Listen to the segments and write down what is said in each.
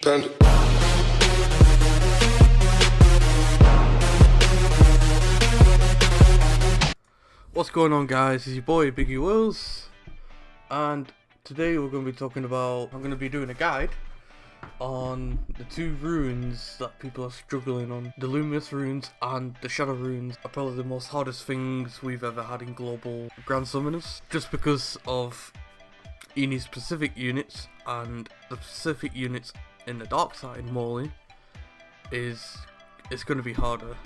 Panda. What's going on, guys? It's your boy Biggie Wills, and today we're going to be talking about, I'm going to be doing a guide on the two runes that people are struggling on. The Luminous Runes and the Shadow Runes are probably the most hardest things we've ever had in global Grand Summoners, just because of Eni's specific units, and the specific units in the dark side Morley it's going to be harder,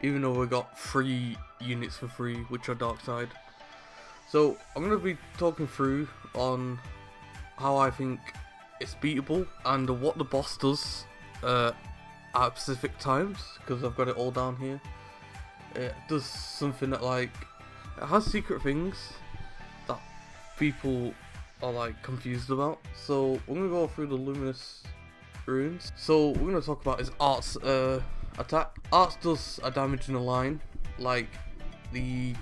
even though we got 3 units for free which are dark side. So I'm going to be talking through on how I think it's beatable and what the boss does at specific times, because I've got it all down here. It does something that, like, it has secret things that people are like confused about. So we're going to go through the Luminous Runes. So we're going to talk about his arts attack. Arts does a damage in a line, like the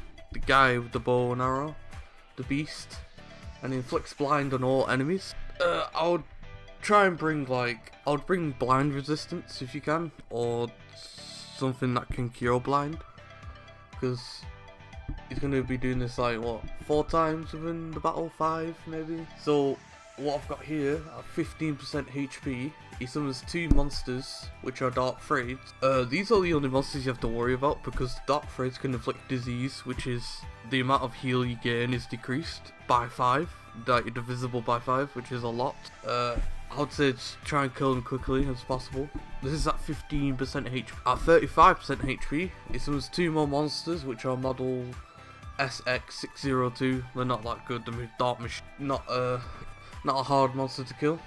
guy with the bow and arrow, the beast, and inflicts blind on all enemies. I would try and bring, like, I would bring blind resistance if you can, or something that can cure blind, because he's going to be doing this like, what, 4 times within the battle, 5 maybe. So what I've got here at 15% HP, he summons 2 monsters which are Dark Frayed. These are the only monsters you have to worry about, because Dark Frayed can inflict disease, which is the amount of heal you gain is decreased by 5, like divisible by 5, which is a lot. I would say just try and kill him quickly as possible. This is at 15% HP. At 35% HP, he summons 2 more monsters which are model SX602. They're not that good. They're dark machine, not a hard monster to kill.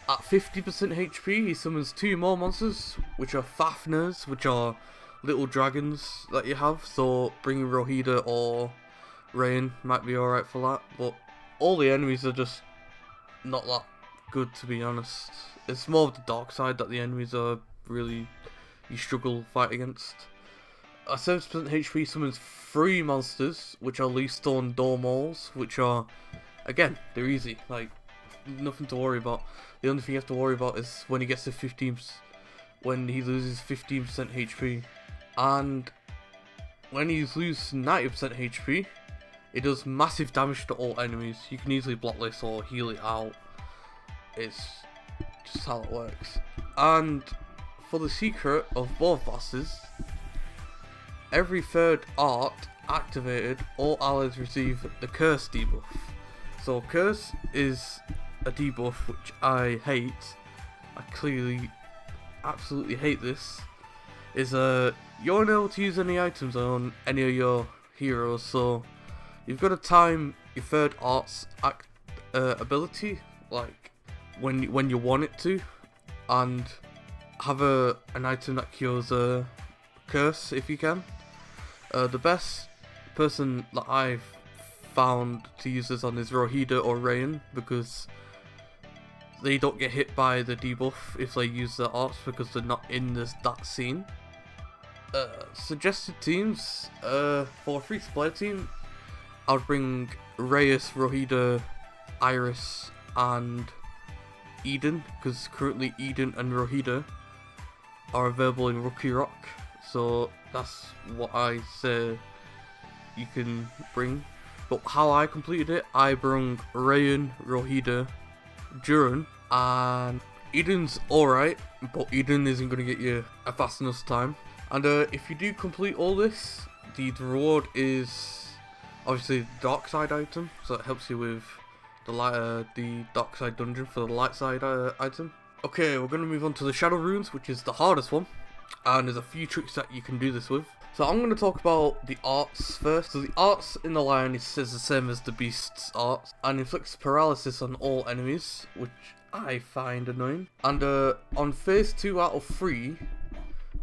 At 50% HP, he summons 2 more monsters, which are Fafners, which are little dragons that you have. So bringing Rohida or Rain might be alright for that. But all the enemies are just not that good, to be honest. It's more of the dark side that the enemies are really, you struggle to fight against. At 7% HP, summons 3 monsters, which are Leafstone Dormals, which are, again, they're easy. Like, nothing to worry about. The only thing you have to worry about is when he gets to 15, when he loses 15% HP, and when he loses 90% HP, it does massive damage to all enemies. You can easily block this or heal it out. It's just how it works. And for the secret of both bosses, every 3rd art activated, all allies receive the Curse debuff. So Curse is a debuff which I hate. I clearly absolutely hate this. Is you're unable to use any items on any of your heroes, so you've got to time your 3rd art's ability, like when you want it to, and have an item that cures a curse if you can. The best person that I've found to use this on is Rohida or Rain, because they don't get hit by the debuff if they use their arts, because they're not in that scene. Suggested teams, for a free to-play team, I would bring Reyes, Rohida, Iris, and Eden, because currently Eden and Rohida are available in Rookie Rock, so that's what I say you can bring. But how I completed it, I brung Rayan, Rohida, Duran, and Eden's alright, but Eden isn't going to get you a fast enough time. And if you do complete all this, the reward is obviously the dark side item, so it helps you with the dark side dungeon for the light side item. Okay, we're going to move on to the Shadow Runes, which is the hardest one, and there's a few tricks that you can do this with. So I'm going to talk about the arts first. So the arts in the line is the same as the beast's arts, and inflicts paralysis on all enemies, which I find annoying. And on phase 2 out of 3,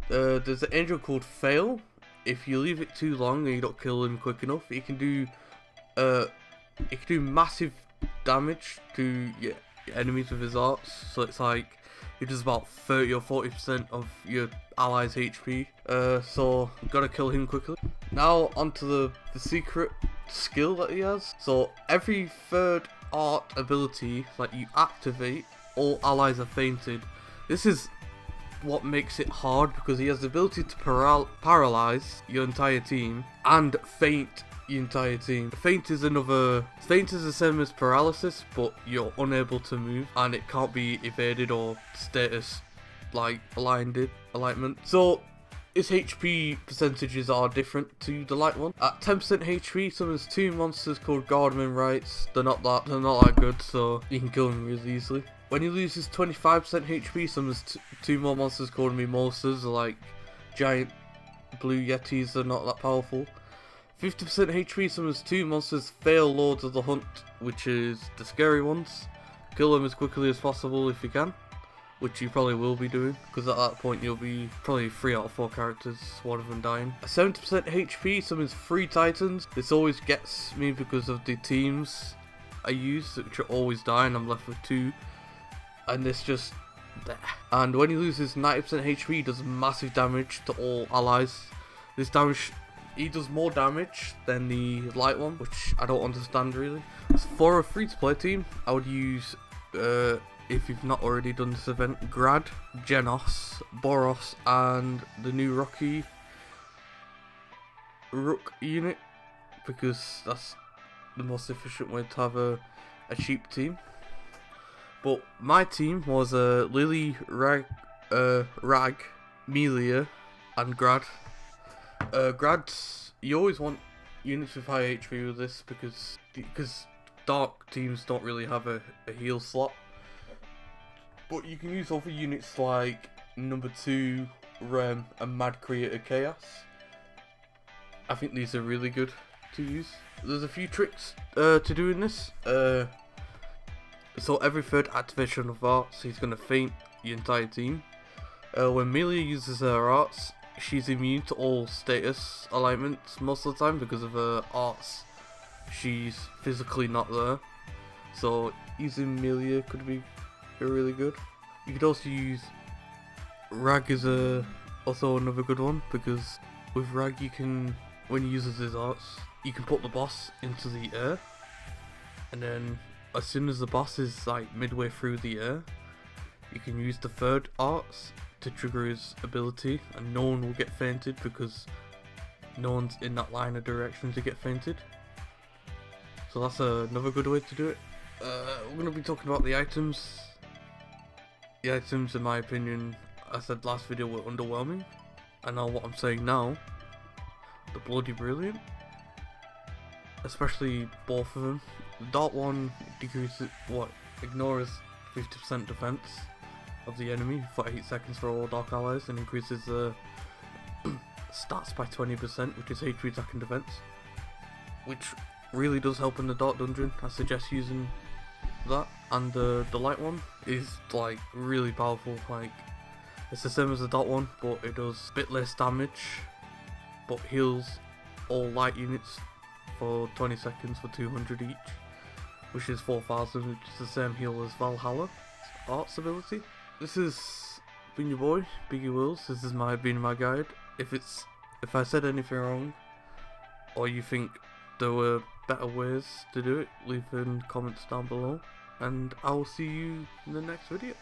there's an angel called Fail. If you leave it too long and you don't kill him quick enough, it can do massive damage to your enemies with his arts. So it's like it does about 30 or 40% of your allies' HP. So you gotta kill him quickly. Now onto the secret skill that he has. So every 3rd art ability that you activate, all allies are fainted. This is what makes it hard, because he has the ability to paralyze your entire team and faint your entire team. Faint is the same as paralysis, but you're unable to move and it can't be evaded or status like alignment. So its HP percentages are different to the light one. At 10% HP, summons 2 monsters called Guardman Rights. They're not that good, so you can kill them really easily. When he loses 25% HP, summons 2 more monsters called Mimosas, like giant blue yetis. They're not that powerful. 50% HP, summons 2 monsters, Fail Lords of the Hunt, which is the scary ones. Kill them as quickly as possible if you can, which you probably will be doing, because at that point you'll be probably 3 out of 4 characters, one of them dying. 70% HP, summons 3 Titans. This always gets me because of the teams I use, which are always dying. I'm left with 2. And this just there. And when he loses 90% HP, he does massive damage to all allies. This damage, he does more damage than the light one, which I don't understand really. For a free-to-play team, I would use, if you've not already done this event, Grad, Genos, Boros, and the new Rook unit, because that's the most efficient way to have a cheap team. But my team was Lily, Rag, Melia, and Grad. Grads, you always want units with high HP with this, because dark teams don't really have a heal slot. But you can use other units like number 2, Rem, and Mad Creator Chaos. I think these are really good to use. There's a few tricks to doing this. So every 3rd activation of arts, he's going to faint your entire team. When Melia uses her arts, she's immune to all status alignments most of the time, because of her arts. She's physically not there. So using Melia could be really good. You could also use Rag as also another good one, because with Rag you can, when he uses his arts, you can put the boss into the air, and then as soon as the boss is like midway through the air, you can use the 3rd arts to trigger his ability, and no one will get fainted because no one's in that line of direction to get fainted. So that's another good way to do it. We're going to be talking about the items. The items, in my opinion, I said last video, were underwhelming, and now what I'm saying now, they're bloody brilliant. Especially both of them. The dot one ignores 50% defense of the enemy for 8 seconds for all dark allies, and increases the stats by 20%, which is HP, attack, and defense, which really does help in the dark dungeon. I suggest using that. And the light one is like really powerful. Like, it's the same as the dot one, but it does a bit less damage, but heals all light units for 20 seconds for 200 each, which is 4,000, which is the same heal as Valhalla arts ability. This has been your boy, Biggie Wills. This is been my guide. If I said anything wrong, or you think there were better ways to do it, leave in comments down below, and I will see you in the next video.